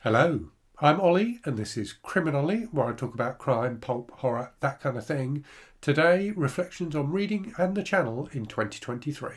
Hello, I'm Ollie and this is Criminally, where I talk about crime, pulp, horror, that kind of thing. Today, reflections on reading and the channel in 2023.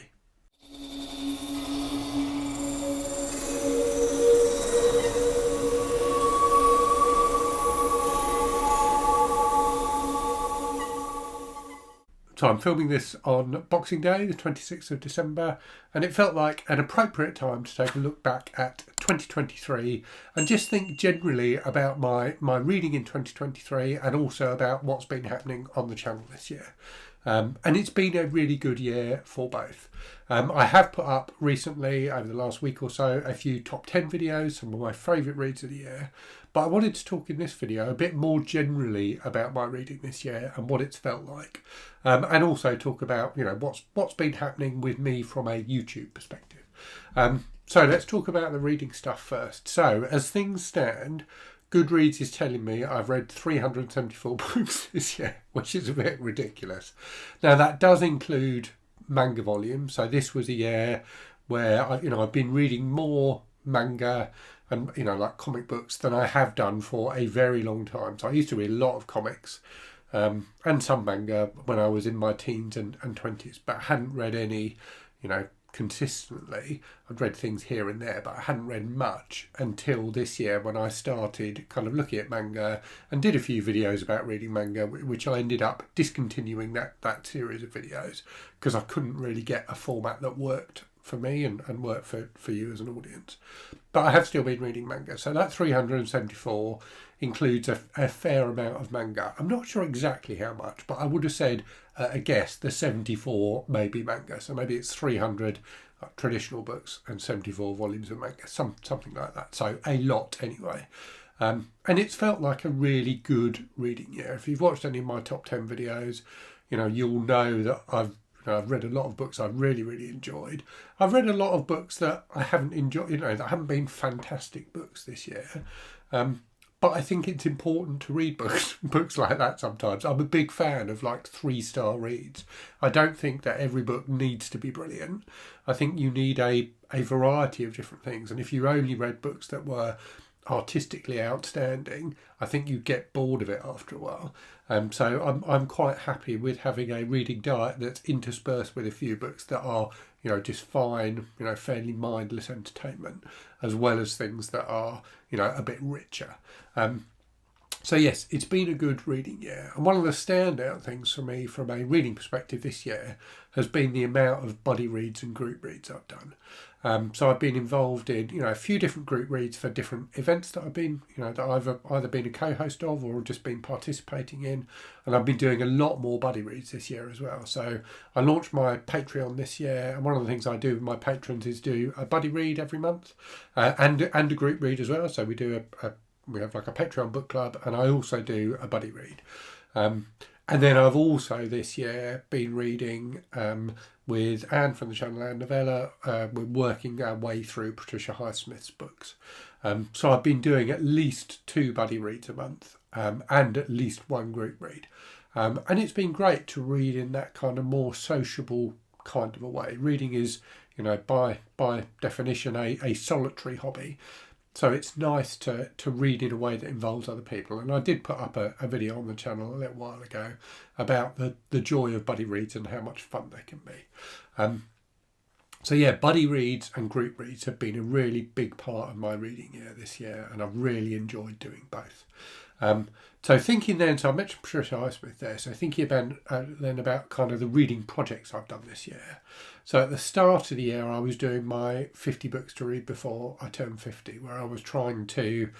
So I'm filming this on Boxing Day, the 26th of December, and it felt like an appropriate time to take a look back at 2023 and just think generally about my reading in 2023 and also about what's been happening on the channel this year. And it's been a really good year for both. I have put up recently, over the last week or so, a few top 10 videos, some of my favourite reads of the year. But I wanted to talk in this video a bit more generally about my reading this year and what it's felt like. And also talk about, what's been happening with me from a YouTube perspective. So let's talk about the reading stuff first. So as things stand, Goodreads is telling me I've read 374 books this year, which is a bit ridiculous. Now that does include manga volumes. So this was a year where I've been reading more manga and like comic books than I have done for a very long time. So I used to read a lot of comics and some manga when I was in my teens and 20s, but I hadn't read any, consistently. I'd read things here and there, but I hadn't read much until this year when I started kind of looking at manga and did a few videos about reading manga, which I ended up discontinuing that series of videos because I couldn't really get a format that worked for me and worked for you as an audience. But I have still been reading manga. So that 374 includes a fair amount of manga. I'm not sure exactly how much, but I would have said a guess, the 74 may be manga. So maybe it's 300 traditional books and 74 volumes of manga, something like that. So a lot anyway. And it's felt like a really good reading year. If you've watched any of my top 10 videos, you'll know that I've read a lot of books I've really, really enjoyed. I've read a lot of books that I haven't enjoyed, that haven't been fantastic books this year. But I think it's important to read books like that sometimes. I'm a big fan of like 3-star reads. I don't think that every book needs to be brilliant. I think you need a variety of different things. And if you only read books that were artistically outstanding, I think you get bored of it after a while. So I'm quite happy with having a reading diet that's interspersed with a few books that are just fine, fairly mindless entertainment, as well as things that are a bit richer. So yes, it's been a good reading year. And one of the standout things for me from a reading perspective this year has been the amount of buddy reads and group reads I've done. So I've been involved in, a few different group reads for different events that I've been, that I've either been a co-host of or just been participating in. And I've been doing a lot more buddy reads this year as well. So I launched my Patreon this year. And one of the things I do with my patrons is do a buddy read every month and a group read as well. So we do we have like a Patreon book club, and I also do a buddy read. And then I've also this year been reading with Anne from the channel, Anne Novella. We're working our way through Patricia Highsmith's books. So I've been doing at least 2 buddy reads a month and at least 1 group read. And it's been great to read in that kind of more sociable kind of a way. Reading is, by definition, a solitary hobby. So it's nice to read in a way that involves other people. And I did put up a video on the channel a little while ago about the joy of buddy reads and how much fun they can be. So yeah, buddy reads and group reads have been a really big part of my reading year this year, and I've really enjoyed doing both. So thinking then, so I mentioned Patricia Highsmith there, so thinking about kind of the reading projects I've done this year. So at the start of the year, I was doing my 50 books to read before I turned 50, where I was trying to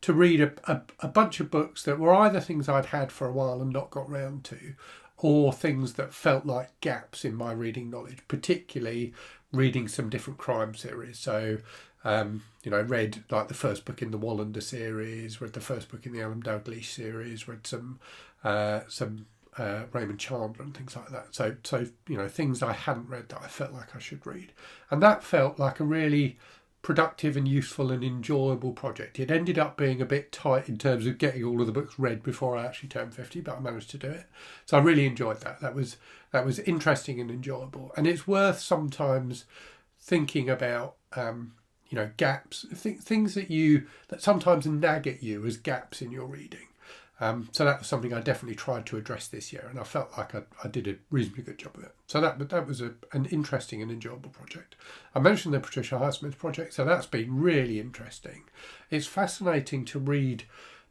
read a bunch of books that were either things I'd had for a while and not got round to, or things that felt like gaps in my reading knowledge, particularly reading some different crime series. So read like the first book in the Wallander series, read the first book in the Alan Dalglish series, read some Raymond Chandler and things like that. So things I hadn't read that I felt like I should read. And that felt like a really productive and useful and enjoyable project. It ended up being a bit tight in terms of getting all of the books read before I actually turned 50, but I managed to do it. So I really enjoyed that. That was interesting and enjoyable. And it's worth sometimes thinking about gaps, things that sometimes nag at you as gaps in your reading. So that was something I definitely tried to address this year, and I felt like I did a reasonably good job of it. So that was an interesting and enjoyable project. I mentioned the Patricia Highsmith project, so that's been really interesting. It's fascinating to read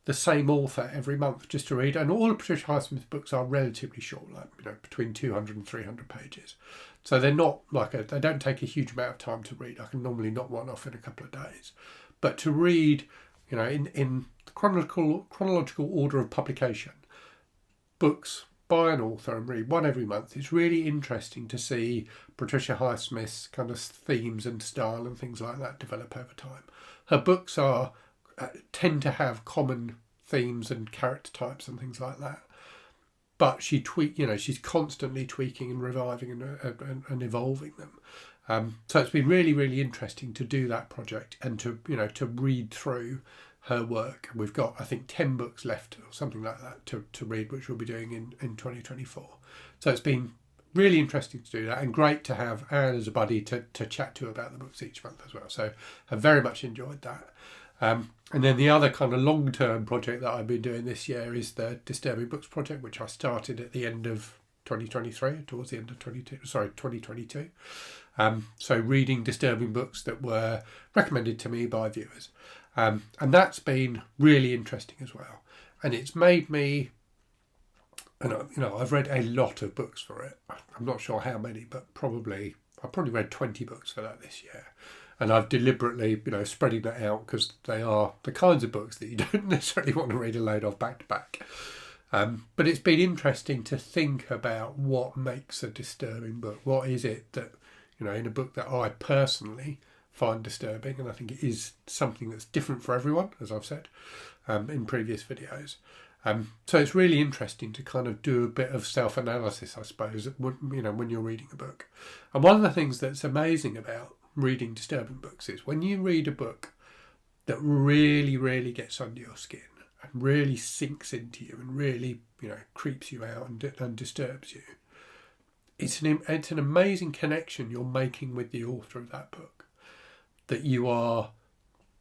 the same author every month, just to read, and all of Patricia Highsmith's books are relatively short, like between 200 and 300 pages. So they're not they don't take a huge amount of time to read. I can normally knock one off in a couple of days, but to read, in chronological order of publication, books by an author and read one every month, it's really interesting to see Patricia Highsmith's kind of themes and style and things like that develop over time. Her books tend to have common themes and character types and things like that, but she's constantly tweaking and reviving and evolving them. So it's been really, really interesting to do that project and to read through her work. We've got, I think, 10 books left or something like that to read, which we'll be doing in 2024. So it's been really interesting to do that, and great to have Anne as a buddy to chat to about the books each month as well. So I've very much enjoyed that. And then the other kind of long-term project that I've been doing this year is the Disturbing Books project, which I started at the end of 2023, towards the end of 2022. So reading disturbing books that were recommended to me by viewers. And that's been really interesting as well. And it's made me, and I've read a lot of books for it. I'm not sure how many, but I've probably read 20 books for that this year. And I've deliberately, spreading that out because they are the kinds of books that you don't necessarily want to read a load of back to back. But it's been interesting to think about what makes a disturbing book. What is it that, in a book that I personally find disturbing, and I think it is something that's different for everyone, as I've said in previous videos. So it's really interesting to kind of do a bit of self-analysis, I suppose, when you're reading a book. And one of the things that's amazing about reading disturbing books is when you read a book that really, really gets under your skin and really sinks into you and really, creeps you out and disturbs you. It's an amazing connection you're making with the author of that book, that you are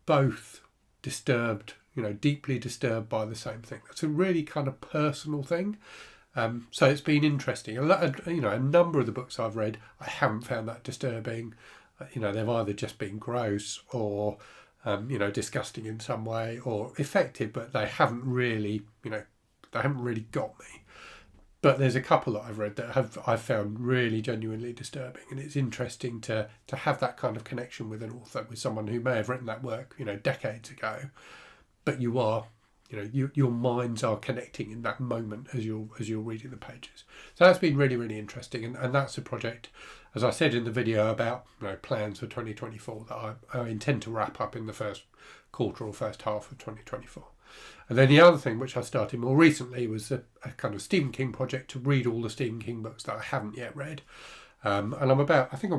both disturbed, deeply disturbed by the same thing. That's a really kind of personal thing. So it's been interesting. A number of the books I've read, I haven't found that disturbing. They've either just been gross or, disgusting in some way, or effective, but they haven't really got me. But there's a couple that I've read that I've found really genuinely disturbing, and it's interesting to have that kind of connection with an author, with someone who may have written that work, decades ago, but you are, your minds are connecting in that moment as you're reading the pages. So that's been really, really interesting, and that's a project, as I said in the video about plans for 2024, that I intend to wrap up in the first quarter or first half of 2024. And then the other thing which I started more recently was a kind of Stephen King project to read all the Stephen King books that I haven't yet read. And I'm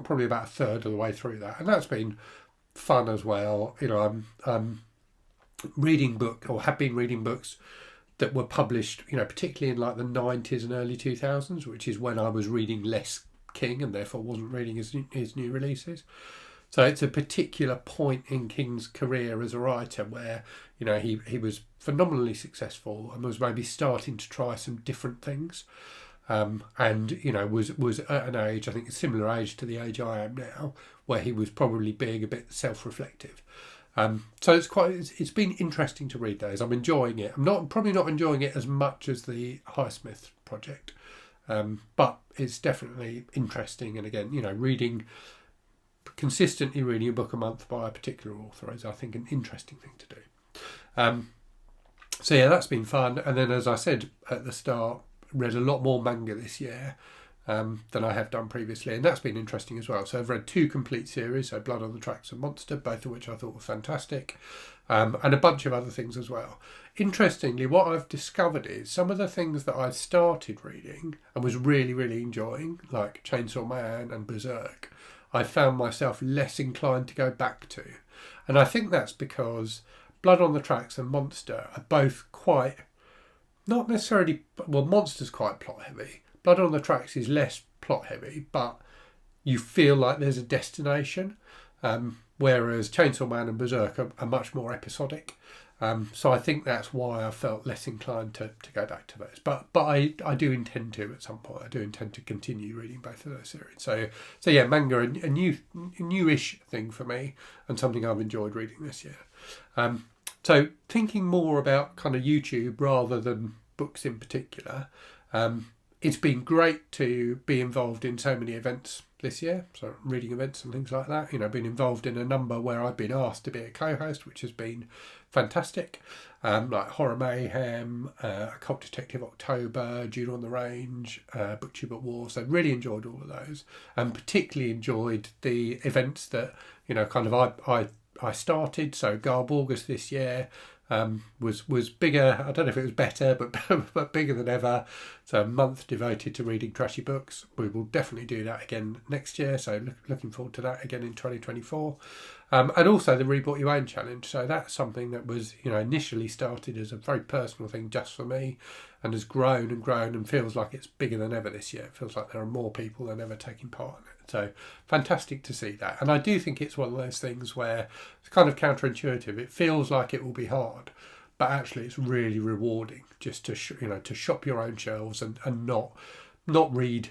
probably about a third of the way through that, and that's been fun as well. I'm reading have been reading books that were published, particularly in like the 90s and early 2000s, which is when I was reading less King and therefore wasn't reading his new releases. So it's a particular point in King's career as a writer where, he was phenomenally successful and was maybe starting to try some different things. And, was at an age, I think a similar age to the age I am now, where he was probably being a bit self-reflective. So it's been interesting to read those. I'm enjoying it. I'm probably not enjoying it as much as the Highsmith project, but it's definitely interesting. And again, consistently reading a book a month by a particular author is, I think, an interesting thing to do. So yeah, that's been fun. And then, as I said at the start, read a lot more manga this year than I have done previously, and that's been interesting as well. So I've read 2 complete series, so Blood on the Tracks and Monster, both of which I thought were fantastic, and a bunch of other things as well. Interestingly, what I've discovered is some of the things that I started reading and was really, really enjoying, like Chainsaw Man and Berserk, I found myself less inclined to go back to. And I think that's because Blood on the Tracks and Monster are both quite, not necessarily, well, Monster's quite plot heavy. Blood on the Tracks is less plot heavy, but you feel like there's a destination. whereas Chainsaw Man and Berserk are much more episodic. So I think that's why I felt less inclined to go back to those. But I do intend to at some point. I do intend to continue reading both of those series. So yeah, Manga, a newish thing for me, and something I've enjoyed reading this year. So thinking more about kind of YouTube rather than books in particular, it's been great to be involved in so many events this year, so reading events and things like that. Been involved in a number where I've been asked to be a co-host, which has been fantastic, like Horror Mayhem, Occult Detective October, Jude on the Range, BookTube at War. So really enjoyed all of those, and particularly enjoyed the events that kind of I started. So Garb August this year was bigger. I don't know if it was better, but bigger than ever. So a month devoted to reading trashy books. We will definitely do that again next year. So looking forward to that again in 2024. And also the Read What You Own challenge. So that's something that was initially started as a very personal thing just for me, and has grown and grown and feels like it's bigger than ever this year. It feels like there are more people than ever taking part in it. So fantastic to see that. And I do think it's one of those things where it's kind of counterintuitive. It feels like it will be hard, but actually it's really rewarding just to shop your own shelves and not read,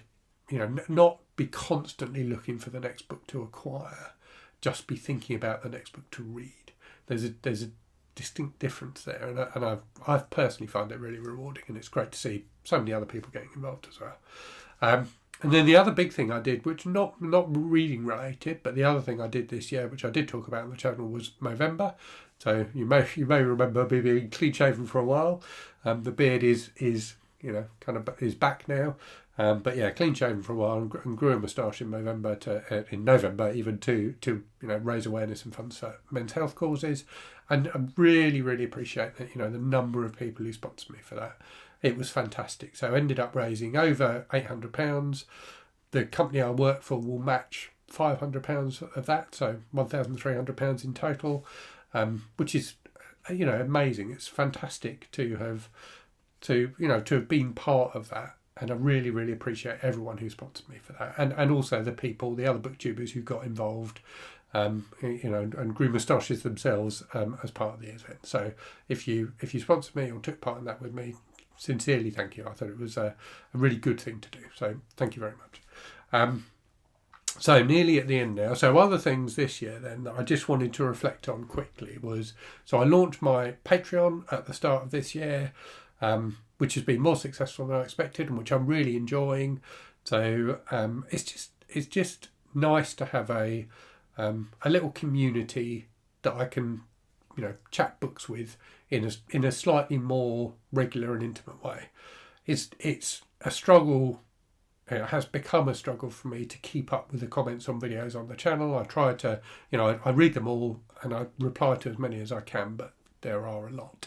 not be constantly looking for the next book to acquire, just be thinking about the next book to read. There's a distinct difference there, and I've personally found it really rewarding, and it's great to see so many other people getting involved as well. And then the other big thing I did, which not reading related, but the other thing I did this year, which I did talk about on the channel, was Movember. So you may remember me being clean shaven for a while. The beard is kind of is back now. But yeah, clean shaven for a while and grew a moustache in November even to raise awareness and funds for men's health causes. And I really, really appreciate that, the number of people who sponsored me for that. It was fantastic. So I ended up raising over £800. The company I work for will match £500 of that, so £1,300 in total, which is amazing. It's fantastic to have been part of that. And I really, really appreciate everyone who sponsored me for that, and also the other booktubers who got involved, and grew moustaches themselves as part of the event. So if you sponsored me or took part in that with me, sincerely thank you. I thought it was a really good thing to do. So thank you very much. So nearly at the end now. So other things this year then that I just wanted to reflect on quickly was, so I launched my Patreon at the start of this year, which has been more successful than I expected, and which I'm really enjoying. So it's just nice to have a little community that I can chat books with in a slightly more regular and intimate way. It's a struggle. It has become a struggle for me to keep up with the comments on videos on the channel. I try to, I read them all and I reply to as many as I can, but there are a lot.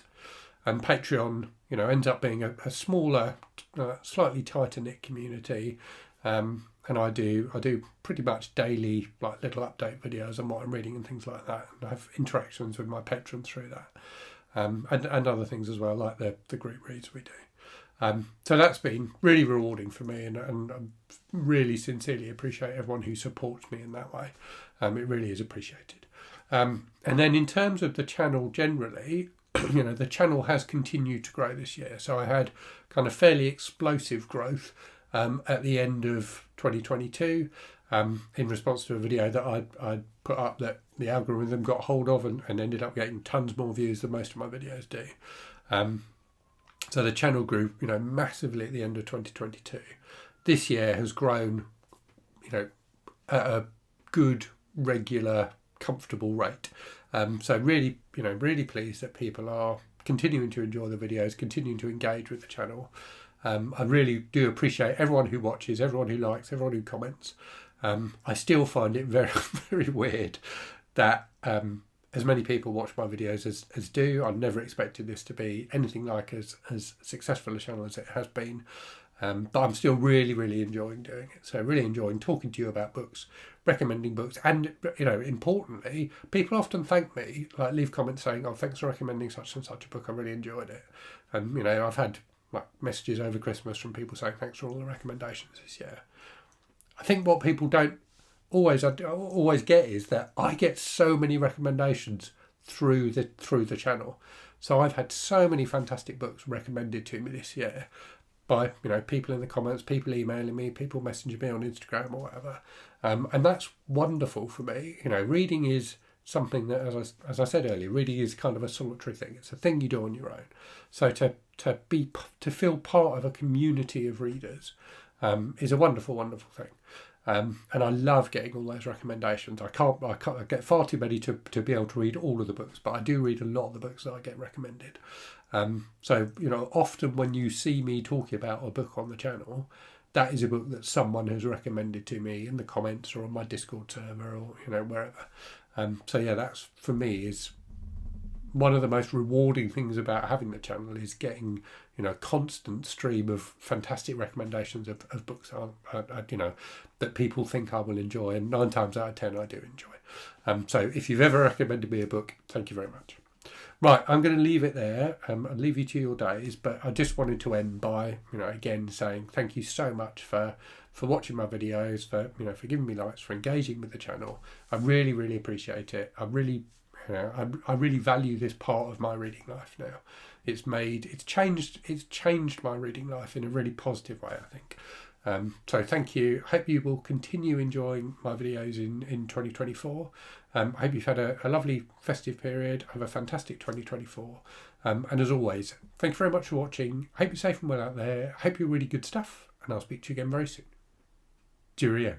And Patreon, ends up being a smaller, slightly tighter knit community, and I do pretty much daily, like little update videos on what I'm reading and things like that, and I have interactions with my patrons through that, and other things as well, like the group reads we do. So that's been really rewarding for me, and I really sincerely appreciate everyone who supports me in that way. It really is appreciated. And then in terms of the channel generally, the channel has continued to grow this year. So I had kind of fairly explosive growth at the end of 2022 in response to a video that I'd put up that the algorithm got hold of and ended up getting tons more views than most of my videos do. So the channel grew, massively at the end of 2022. This year has grown, at a good, regular, comfortable rate. So really, really pleased that people are continuing to enjoy the videos, continuing to engage with the channel. I really do appreciate everyone who watches, everyone who likes, everyone who comments. I still find it very, very weird that as many people watch my videos as do. I never expected this to be anything like as successful a channel as it has been. But I'm still really, really enjoying doing it. So really enjoying talking to you about books, recommending books, and importantly, people often thank me, like leave comments saying, "Oh, thanks for recommending such and such a book. I really enjoyed it." And I've had messages over Christmas from people saying thanks for all the recommendations this year. I think what people don't I always get is that I get so many recommendations through the channel. So I've had so many fantastic books recommended to me this year by people in the comments, people emailing me, people messaging me on Instagram or whatever, and that's wonderful for me. Reading is something that, as I said earlier, reading is kind of a solitary thing. It's a thing you do on your own. So to feel part of a community of readers is a wonderful, wonderful thing. And I love getting all those recommendations. I get far too many to be able to read all of the books, but I do read a lot of the books that I get recommended. So often when you see me talking about a book on the channel, that is a book that someone has recommended to me in the comments or on my Discord server or wherever. So yeah, that's, for me, is one of the most rewarding things about having the channel, is getting a constant stream of fantastic recommendations of books that people think I will enjoy, and 9 times out of 10 I do enjoy. So if you've ever recommended me a book, thank you very much. Right, I'm going to leave it there. I'll leave you to your days, but I just wanted to end by again saying thank you so much for watching my videos, for for giving me likes, for engaging with the channel. I really, really appreciate it. I really value this part of my reading life now. It's changed my reading life in a really positive way, I think. So thank you. Hope you will continue enjoying my videos in 2024. I hope you've had a lovely festive period. Have a fantastic 2024. And as always, thank you very much for watching. Hope you're safe and well out there. Hope you're really good stuff. And I'll speak to you again very soon. Cheerio.